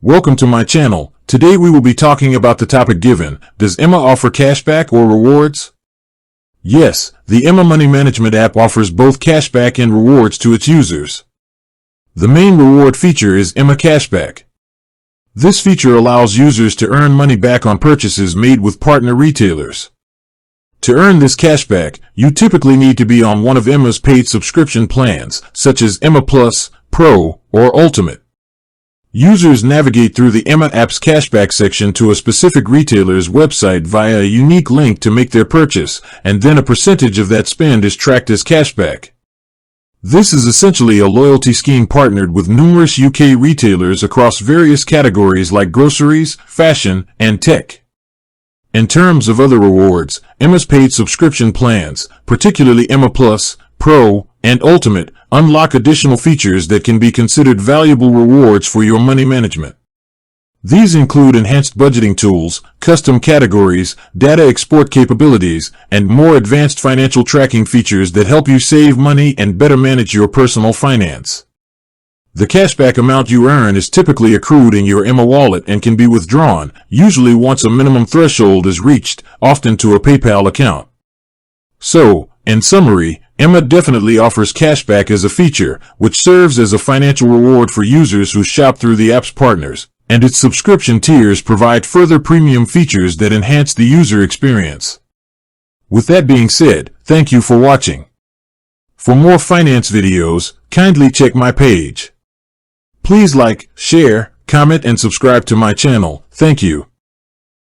Welcome to my channel. Today we will be talking about the topic given, does Emma offer cashback or rewards? Yes, the Emma Money Management app offers both cashback and rewards to its users. The main reward feature is Emma Cashback. This feature allows users to earn money back on purchases made with partner retailers. To earn this cashback, you typically need to be on one of Emma's paid subscription plans, such as Emma Plus, Pro, or Ultimate. Users navigate through the Emma app's cashback section to a specific retailer's website via a unique link to make their purchase, and then a percentage of that spend is tracked as cashback. This is essentially a loyalty scheme partnered with numerous UK retailers across various categories like groceries, fashion, and tech. In terms of other rewards, Emma's paid subscription plans, particularly Emma Plus, Pro, and Ultimate, unlock additional features that can be considered valuable rewards for your money management. These include enhanced budgeting tools, custom categories, data export capabilities, and more advanced financial tracking features that help you save money and better manage your personal finance. The cashback amount you earn is typically accrued in your Emma wallet and can be withdrawn, usually once a minimum threshold is reached, often to a PayPal account. So, in summary, Emma definitely offers cashback as a feature, which serves as a financial reward for users who shop through the app's partners, and its subscription tiers provide further premium features that enhance the user experience. With that being said, thank you for watching. For more finance videos, kindly check my page. Please like, share, comment, and subscribe to my channel. Thank you.